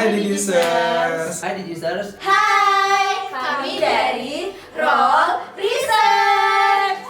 Hai Digisters. Hai Digisters. Hai, kami dari Roll Research.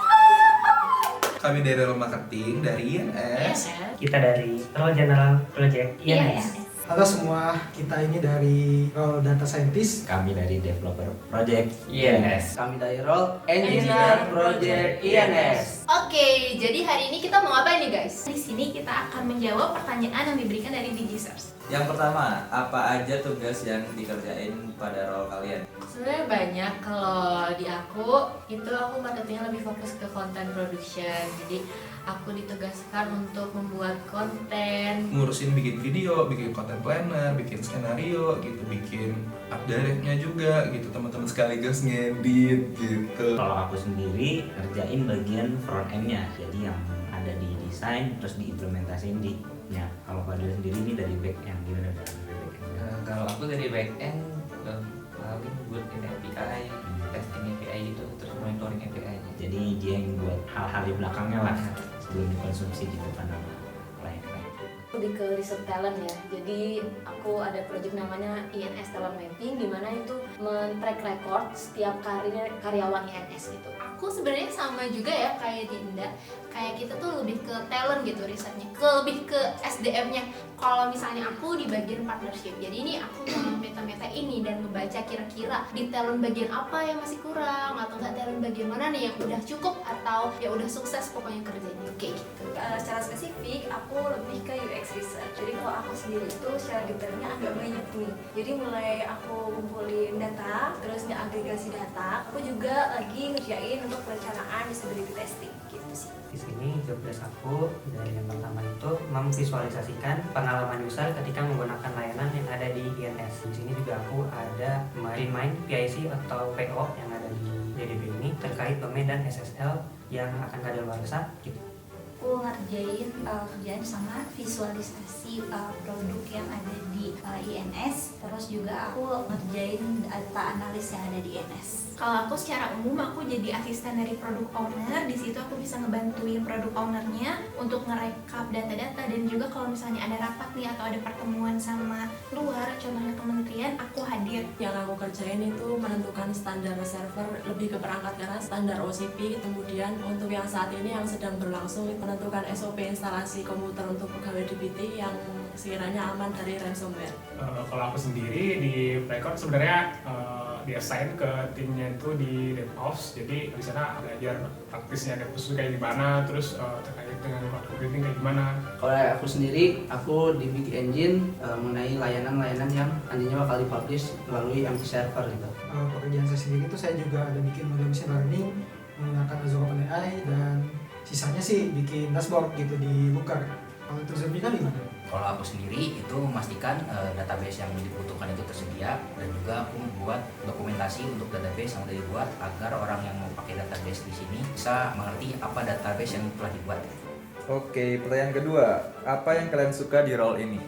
Kami dari Roll Marketing dari INS. Kita dari Roll General Project INS. Halo semua, kita ini dari Roll Data Scientist. Kami dari Developer Project INS. Kami dari Role Engineer Project INS. Oke, jadi hari ini kita mau ngapain nih guys? Di sini kita akan menjawab pertanyaan yang diberikan dari Digisters. Yang pertama, apa aja tugas yang dikerjain pada role kalian? Sebenarnya banyak. Kalau di aku marketingnya lebih fokus ke content production. Jadi aku ditugaskan untuk membuat konten. Ngurusin bikin video, bikin content planner, bikin skenario gitu, bikin art directnya juga gitu, teman-teman sekaligus ngedit gitu. Kalau aku sendiri ngerjain bagian front end-nya, jadi yang ada di desain terus diimplementasiin di nya. Kalau Fadil sendiri ini dari back end, gimana dari back end? Kalau aku dari back end, paling buat API, testing API itu, terus monitoring API. Jadi dia yang buat hal-hal di belakangnya lah sebelum dikonsumsi di depan klien-klien. Lebih ke riset talent ya. Jadi aku ada project namanya INS Talent Mapping, di mana itu men-track record setiap karyawan INS gitu. Aku sebenarnya sama juga ya kayak Dinda. Kayak kita tuh lebih ke talent gitu risetnya, lebih ke SDM-nya. Kalau misalnya aku di bagian partnership, jadi ini aku mau meta-meta ini dan membaca kira-kira di talent bagian apa yang masih kurang, atau enggak talent bagian mana nih yang udah cukup atau ya udah sukses pokoknya kerjanya kayak gitu. Secara spesifik aku lebih ke UX research. Jadi kalau aku sendiri itu secara detailnya agak banyak nih. Jadi mulai aku kumpulin data, terus ngeagregasi data. Aku juga lagi ngerjain untuk perencanaan usability testing gitu sih. Di sini job desk aku dari yang pertama itu memvisualisasikan pengalaman user ketika menggunakan layanan yang ada di INS. Di sini juga aku ada remind PIC atau PO yang ada di DDB ini terkait domain dan SSL yang akan kadaluarsa gitu. Aku ngerjain kerjaan sama visualisasi produk yang ada di INS. Terus juga aku ngerjain data analis yang ada di INS. Kalau aku secara umum aku jadi asisten dari produk owner. Di situ aku bisa ngebantuin produk ownernya untuk ngerekap data-data, dan juga kalau misalnya ada rapat nih atau ada pertemuan sama luar, contohnya kementerian, aku hadir. Yang aku kerjain itu menentukan standar server, lebih ke perangkat keras, standar OCP. Kemudian untuk yang saat ini yang sedang berlangsung itu menentukan SOP instalasi komputer untuk pegawai DPT yang sekiranya aman dari ransomware. Kalau aku sendiri di Playcode sebenarnya di-assign ke timnya itu di DevOps, jadi di sana belajar praktisnya DevOps itu kayak gimana, terus terkait dengan marketing kayak gimana. Kalau aku sendiri, aku di Big Engine mengenai layanan-layanan yang nantinya bakal dipublish melalui empty server gitu. Pekerjaan saya sendiri itu saya juga ada bikin model machine learning menggunakan Azure OpenAI, dan sisanya sih bikin dashboard gitu di Looker. Kalau itu Zermina gimana? Kalau aku sendiri itu memastikan database yang dibutuhkan itu tersedia, dan juga aku membuat dokumentasi untuk database yang sudah dibuat agar orang yang mau pakai database di sini bisa mengerti apa database yang telah dibuat. Oke, pertanyaan kedua, apa yang kalian suka di role ini?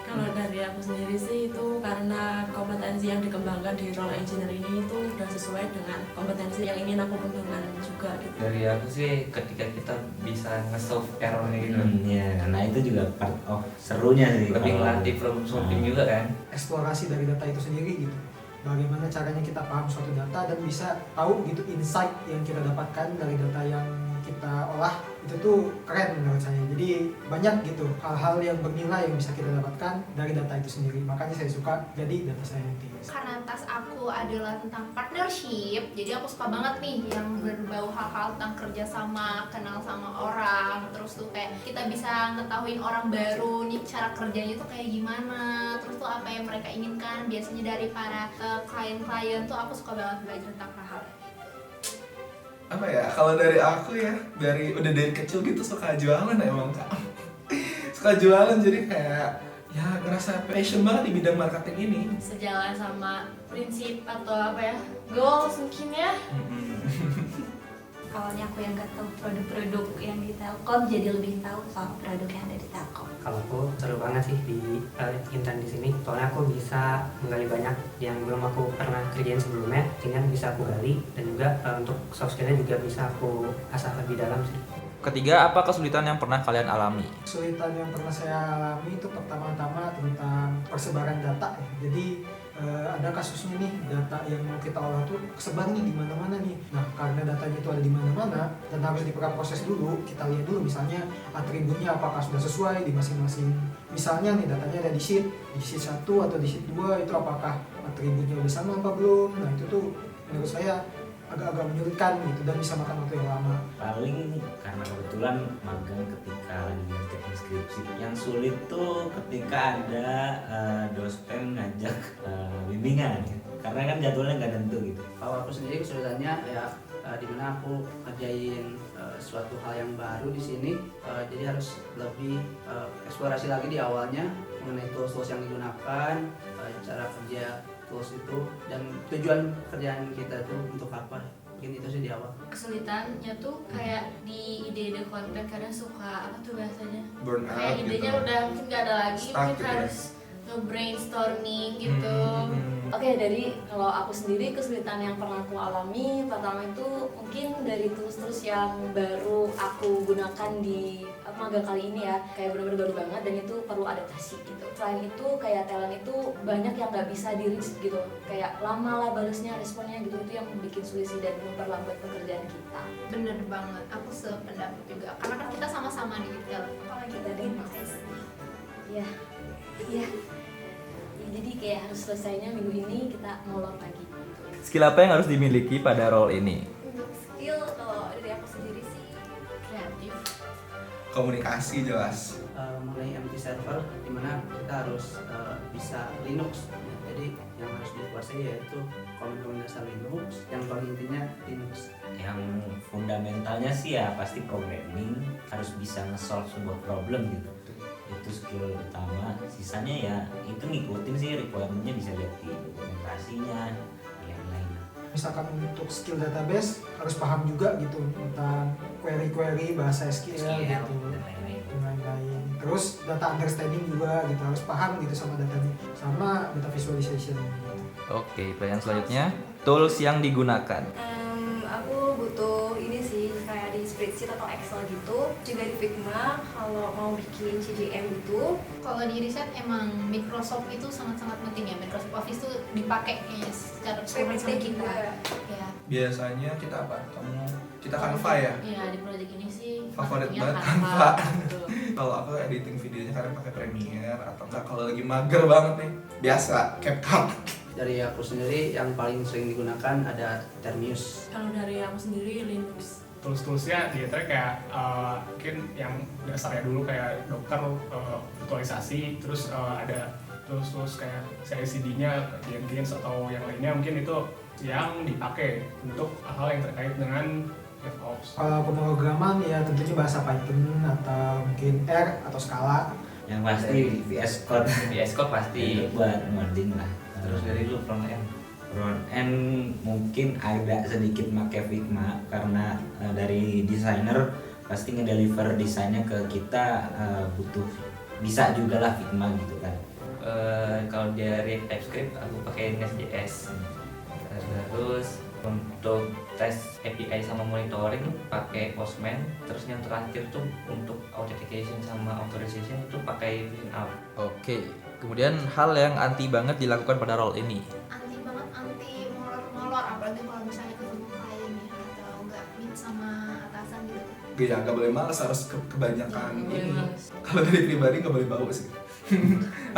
Kalau dari aku sendiri sih itu karena kompetensi yang dikembangkan di role engineer ini itu sudah sesuai dengan kompetensi yang ingin aku kembangkan juga gitu. Dari aku sih ketika kita bisa nge-solve errornya gitu. Ya, nah itu juga part of serunya sih. Lebih ngelatih problem solving juga kan. Eksplorasi dari data itu sendiri gitu. Bagaimana caranya kita paham suatu data dan bisa tahu gitu insight yang kita dapatkan dari data yang kita olah, itu tuh keren menurut saya. Jadi banyak gitu hal-hal yang bernilai yang bisa kita dapatkan dari data itu sendiri. Makanya saya suka jadi data scientist. Karena tas aku adalah tentang partnership, jadi aku suka banget nih yang berbau hal-hal tentang kerjasama, kenal sama orang, terus tuh kayak kita bisa ngetahuin orang baru nih cara kerjanya tuh kayak gimana, terus tuh apa yang mereka inginkan biasanya dari para klien-klien tuh. Aku suka banget belajar tentang hal-hal. Apa ya, kalau dari aku ya, udah dari kecil gitu suka jualan emang Kak. Suka jualan, jadi kayak ya ngerasa passion banget di bidang marketing ini. Sejalan sama prinsip atau apa ya, goals mungkin ya. Awalnya aku yang gak tahu produk-produk yang di Telkom, jadi lebih tahu soal produk yang ada di Telkom. Kalau aku seru banget sih di intern di sini, soalnya aku bisa menggali banyak yang belum aku pernah kerjain sebelumnya, sehingga bisa aku gali, dan juga untuk soft skillnya juga bisa aku asah lebih dalam sih. ketiga, apa kesulitan yang pernah kalian alami? Kesulitan yang pernah saya alami itu pertama-tama tentang persebaran data ya. Jadi ada kasusnya nih, data yang mau kita olah tuh kesebar nih di mana-mana nih. Nah, karena datanya itu ada di mana-mana dan harus diproses dulu, kita lihat dulu misalnya atributnya apakah sudah sesuai di masing-masing. Misalnya nih datanya ada di sheet 1 atau di sheet 2, itu apakah atributnya udah sama apa belum. Nah, itu tuh menurut saya agak-agak menyulitkan gitu dan bisa makan waktu yang lama. Paling karena kebetulan magang ketika lagi ngerjain skripsi, yang sulit tuh ketika ada dosen ngajak bimbingan ya. Karena kan jadwalnya nggak tentu gitu. Kalau aku sendiri kesulitannya ya dimana aku ngerjain suatu hal yang baru di sini, jadi harus lebih eksplorasi lagi di awalnya mengenai tools-tools yang digunakan, cara kerja tools itu, dan tujuan kerjaan kita tuh untuk apa. Mungkin itu sih di awal. Kesulitannya tuh kayak di ide-ide konten kadang suka apa tuh bahasanya, Burn kayak out idenya gitu. udah mungkin gak ada lagi, Stuck mungkin gitu ya. harus nge-brainstorming gitu. Oke, dari kalau aku sendiri kesulitan yang pernah aku alami pertama itu mungkin dari tools-tools yang baru aku gunakan di magang kali ini ya, kayak benar-benar baru banget dan itu perlu adaptasi gitu. Selain itu kayak talent itu banyak yang nggak bisa di reach gitu, kayak lama lah balesnya, responnya gitu, itu yang bikin sulit sih dan memperlambat pekerjaan kita. Bener banget, aku sependapat juga karena kan kita sama-sama di talent, Apalagi tadi ya, iya. Jadi kayak harus selesainya minggu ini, kita molor lagi. Skill apa yang harus dimiliki pada role ini? Untuk skill kalau dari aku sendiri sih kreatif. Komunikasi jelas. Mengenai empty server, dimana kita harus bisa Linux. Jadi yang harus dikuasai yaitu komponen dasar Linux, yang paling intinya Linux. Yang fundamentalnya sih ya pasti programming, harus bisa nge-solve sebuah problem gitu. Itu skill utama. Sisanya ya itu ngikutin sih requirement-nya, bisa lihat di dokumentasinya, yang lain. Misalkan untuk skill database harus paham juga gitu tentang query-query bahasa SQL gitu dan lain-lain. dan lain-lain. Terus data understanding juga gitu, harus paham gitu sama datanya, sama data visualization gitu. Oke, pertanyaan selanjutnya, tools yang digunakan. aku butuh ini sih kayak di spreadsheet atau Excel gitu, juga di Figma kalau mau bikin CGM gitu. Kalau di riset emang Microsoft itu sangat-sangat penting ya, Microsoft Office tuh dipakai kayaknya secara keseluruhan sama kita. Ya. Biasanya kita apa? Kita Canva ya? Iya, di project ini sih Favorit makanya banget Canva. gitu. Kalau aku editing videonya kadang pakai Premiere atau enggak kalau lagi mager banget nih biasa CapCut. Dari aku sendiri yang paling sering digunakan ada Termius. Kalau dari aku sendiri Linux. Tools-toolsnya diantaranya kayak mungkin yang dasarnya dulu kayak Docker, virtualisasi, terus ada tools kayak CI/CD-nya, Jenkins atau yang lainnya, mungkin itu yang dipakai untuk hal yang terkait dengan DevOps. Kalau pemrograman ya tentunya bahasa Python atau mungkin R atau Scala. Yang pasti VS Code. VS Code pasti. Itu buat ngoding lah. Terus dari lu front end. Front end mungkin agak sedikit pakai Figma karena dari desainer pasti ngedeliver desainnya ke kita, butuh bisa juga lah Figma gitu kan. Kalau dari TypeScript aku pakai Nest.js. Terus untuk tes API sama monitoring pakai Postman. Terus yang terakhir tuh untuk authentication sama authorization itu pakai VinApp. Oke, kemudian hal yang anti banget dilakukan pada role ini. Anti banget, anti molor-molor, apalagi kalau misalnya ketemu klien ya atau nggak meet sama atasan gitu. Nggak boleh malas, harus kebanyakan Nggak boleh ini. malas. Kalau dari pribadi nggak boleh bau sih.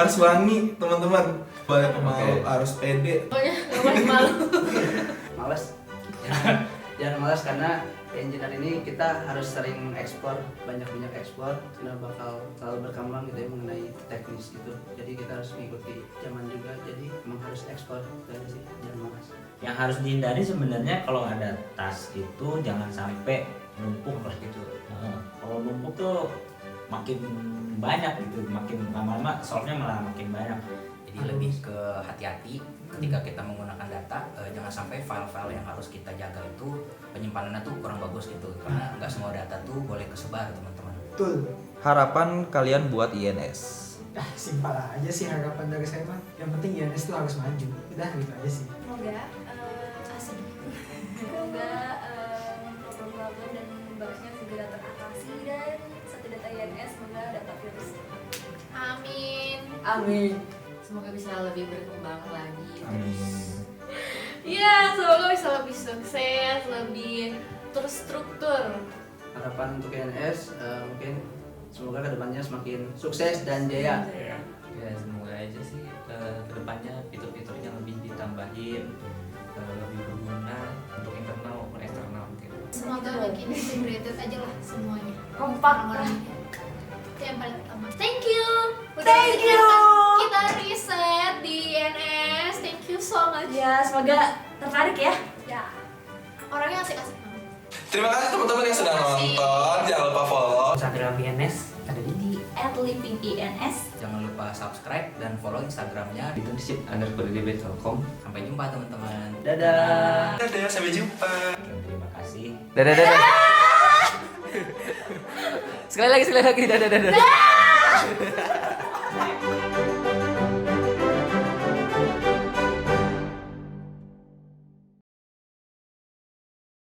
Harus wangi teman-teman. Boleh pemalu, harus pede. Pokoknya nggak boleh malu. Males. Jangan malas karena di engineer ini kita harus sering ekspor, banyak-banyak ekspor karena bakal selalu berkembang gitu ya mengenai teknis gitu. Jadi kita harus mengikuti zaman juga, jadi emang harus ekspor. Dari sih, jangan malas. Yang harus dihindari sebenarnya kalau ada tas itu jangan sampai numpuk lah gitu. Kalau numpuk tuh makin banyak gitu, makin lama-lama solve-nya malah makin banyak. Jadi lebih ke hati-hati ketika kita menggunakan data, jangan sampai file-file yang harus kita jaga itu penyimpanannya tuh kurang bagus gitu, karena nggak semua data tuh boleh kesebar teman-teman. Betul. Harapan kalian buat INS? Simpel aja sih harapan dari saya mah. Yang penting INS itu harus maju. Udah gitu aja sih. Semoga problem-problem dan bugnya segera teratasi dan satu data INS semoga dapat virus. Amin. Amin. Semoga bisa lebih berkembang lagi. Amin. Iya, semoga bisa lebih sukses, lebih terstruktur. Harapan untuk INS mungkin semoga kedepannya semakin sukses dan jaya. Ya. Ya semoga aja sih kedepannya fitur-fiturnya lebih ditambahin, lebih berguna untuk internal maupun eksternal mungkin. Semoga makin integrated aja lah semuanya. Kompak Orang-orangnya. Itu yang paling utama. Thank you. Udah Thank you. mendengarkan kita riset di INS. Thank you so much. Ya, semoga tertarik ya. Ya. Orangnya asik-asik. Terima kasih teman-teman yang sudah nonton. Jangan lupa follow Instagram INS ada di @livingins. Jangan lupa subscribe dan follow Instagramnya. Internship_db.com. Sampai jumpa teman-teman. Dadah. Dadah, sampai jumpa. Terima kasih. Dadah, dadah. Sekali lagi, dadah, dadah.